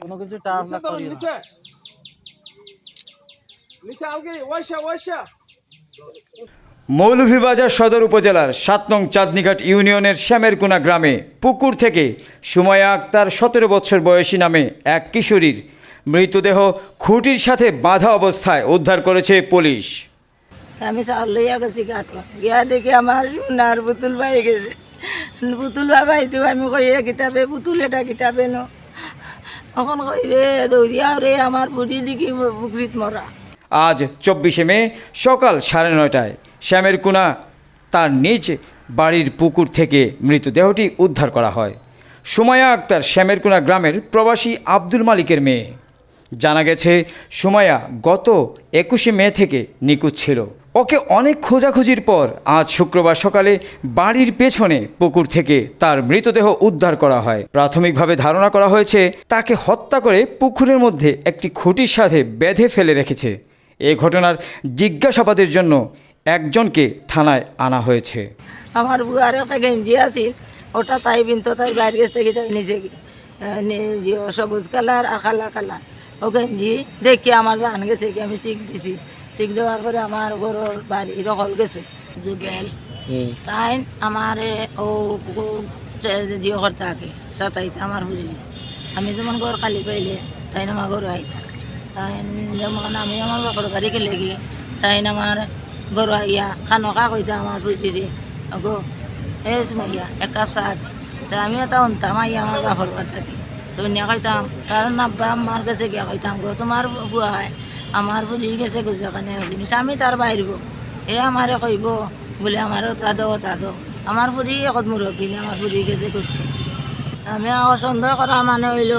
কোনো কিছু টাচ না করি না। মৌলভীবাজার সদর উপজেলার ৭ নং চাঁদনীঘাট ইউনিয়নের শ্যামেরকুনা গ্রামে পুকুর থেকে সুমাইয়া আক্তার ১৭ বছর বয়সী নামে এক কিশোরীর মৃতদেহ খুঁটির সাথে বাঁধা অবস্থায় উদ্ধার করেছে পুলিশ। আমি চাউল লইয়া গেছি কাটবা গিয়া দেখি আমার সোনার পুতুল পাই গেছে। পুতুল বাবাইতো আমি কইয়া কিতাবে পুতুল এটা কিতাবে ন এখন কই রে দৌড়িয়া রে আমার বুড়ি দেখি পুকুরিত মরা। আজ ২৪শে মে সকাল ৯:৩০টায় শ্যামেরকুনা তার নিজ বাড়ির পুকুর থেকে মৃতদেহটি উদ্ধার করা হয়। সুমাইয়া আক্তার শ্যামেরকুনা গ্রামের প্রবাসী আব্দুল মালিকের মেয়ে। জানা গেছে সুমাইয়া গত ২১শে মে থেকে নিখোঁজ ছিল। ওকে অনেক খোঁজাখুঁজির পর আজ শুক্রবার সকালে বাড়ির পেছনে পুকুর থেকে তার মৃতদেহ উদ্ধার করা হয়। প্রাথমিকভাবে ধারণা করা হয়েছে তাকে হত্যা করে পুকুরের মধ্যে একটি খুঁটির সাথে বেঁধে ফেলে রেখেছে। এই ঘটনার জিজ্ঞাসাবাদের জন্য একজনকে থানায় আনা হয়েছে। আমার বুয়ার একটা গেঞ্জি আছিল ওটা তাই বিনতো তাই বাইরে গেছে থেকে তাই নিজে সবুজ কালার আর কালা কালার ও গেঞ্জি দেখি আমার জান গেছে কি আমি শিখ দিছি। শিখ দেওয়ার পরে আমার ঘরের বাড়ি রকল গেছে জুবেল তাই আমার ও জিও করতে থাকে সাতাইতে আমার বুঝি আমি যেমন ঘর খালি পাইলে তাই আমার ঘরে আইতা তাই যেমন আমি আমার বাপর বাড়ি গেলে গিয়ে তাই আমার ঘরে আইয়া খানকা কইতা আমার বুঝিরে গো এস মাইয়া এক কাপ চা দে তা আমি এটা অন্তাম আইয়া আমার বাপর বাড়ি থাকি তো নিয়ে কইতাম কারণ আব্বা আমার কাছে গিয়া কইতাম গো তোমার বুয়া হয় আমার বুড়ি গেছে গুজাখানে জিনিস আমি তার বাইরব এ আমারে কইব বলে আমারও তা দো আমার বুড়ি এখন মুরব্বী আমার বুড়ি গেছে গুজতে আমি সন্দেহ করা মানে হইল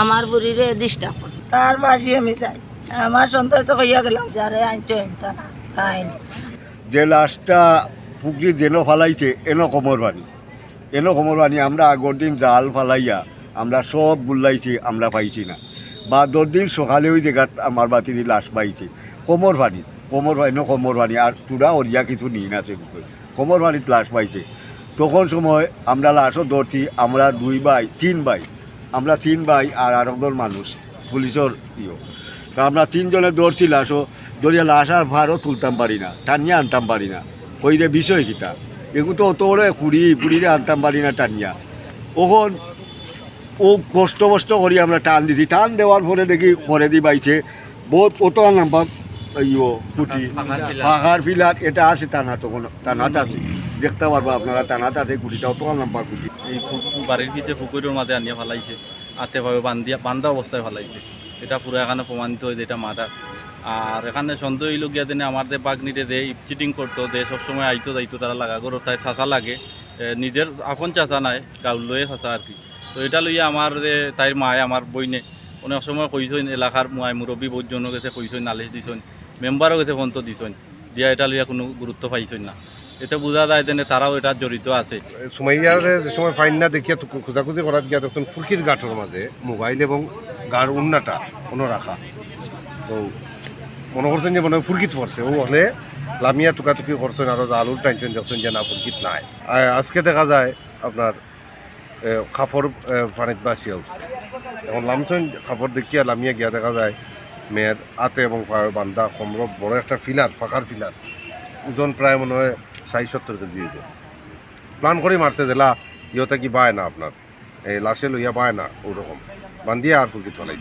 আমার বুড়িরে ডিস্টার্ব করি তার বাসি আমি চাই আমার সন্দেহ তো কইয়া গেলাম যারে আনছো তা না তাই যে লাশটা পুকুরি যেন ফালাইছে এনো কোমর বানি আমরা আগর দিন জাল ফালাইয়া আমরা সব বুল্লাইছি আমরা পাইছি না বা 10 দিন সকালে ওই জায়গাত আমার বাতি দিয়ে লাশ পাইছে কোমর বানি আর তুরা ওরিয়া কিছু নিন আছে কোমর বানিত লাশ পাইছে। তখন সময় আমরা লাশও ধরছি আমরা 2 ভাই 3 ভাই আমরা 3 ভাই আর একজন মানুষ পুলিশের তা আমরা 3 জনে ধরছি লাশও ধরিয়া লাশ আর ভারও তুলতাম পারি না টানিয়া আনতাম পারি না কইরে বিষয় কিতা এগুলো তো অত বড় পুড়িরে আনতাম পারি না টানিয়া ওখন ও কষ্ট করি আমরা টান দিছি টান দেওয়ার পরে দেখি পরে দি বাইছে বহুত অত নাম্বার কুটি পাহাড় ফিলার এটা আছে টানাত আছে দেখতে পারবো আপনারা টানাত আছে কুটিটা অত নাম্বার কুটি এই বাড়ির পিছিয়ে পুকুরের মাঝে আনিয়ে ফেলাইছে আতেভাবে বান্ধা অবস্থায় ফেলাইছে এটা পুরো এখানে প্রমাণিত হয়েছে এটা মাথা। আর এখানে সন্দেহ হইল গিয়া দিনে আমাদের বাগনিতে দে চিটিং করতো দে সবসময় আইতো যাইতো তারা লাগা গরু তাই চাচা লাগে নিজের আপন চাচা নাই গাউল লয়ে চাচা আর কি। তো এটা লইয়া আমার তাইর মায় আমার বইনে অনেক সময় কইসইন এলাকার মুরব্বী বহুজন গেছে কইসইন নালিশ দিছইন মেম্বারও গেছে ফোন তো দিছইন দিয়া এটা লইয়া কোনো গুরুত্ব পাইছইন না। এটা বোঝা যায় দেনে তারাও এটা জড়িত আছে। সুমাইয়ার যে সময় ফাইন না দেখিয়া খোঁজাখুঁজি করার গিয়া দেখুন ফুলকির গাঁঠের মাঝে মোবাইল এবং গার উন্নাটা কোনো রাখা তো মনে করছেন যে মনে হয় ফুলকিত পড়ছে ও হলে লামিয়া টুকাটুকি করছেন আরও আলুর টাইনছেন দেখছেন যে না ফুলকিত নাই। আজকে দেখা যায় আপনার কাপড় পানিত বাসিয়া উঠছে এখন লামছেন কাপড় দেখিয়া লামিয়া গিয়া দেখা যায় মেয়ের হাতে এবং বান্ধা সম্ভব বড় একটা ফিলার ফাঁকার ফিলার ওজন প্রায় মনে হয় ৬০-৭০ কেজি হয়েছে প্ল্যান করে মারছে যে ইহতে কি পায় না আপনার এই লাশে লইয়া পায় না ওরকম বান্ধিয়া আর ফুলকিত ফেলাই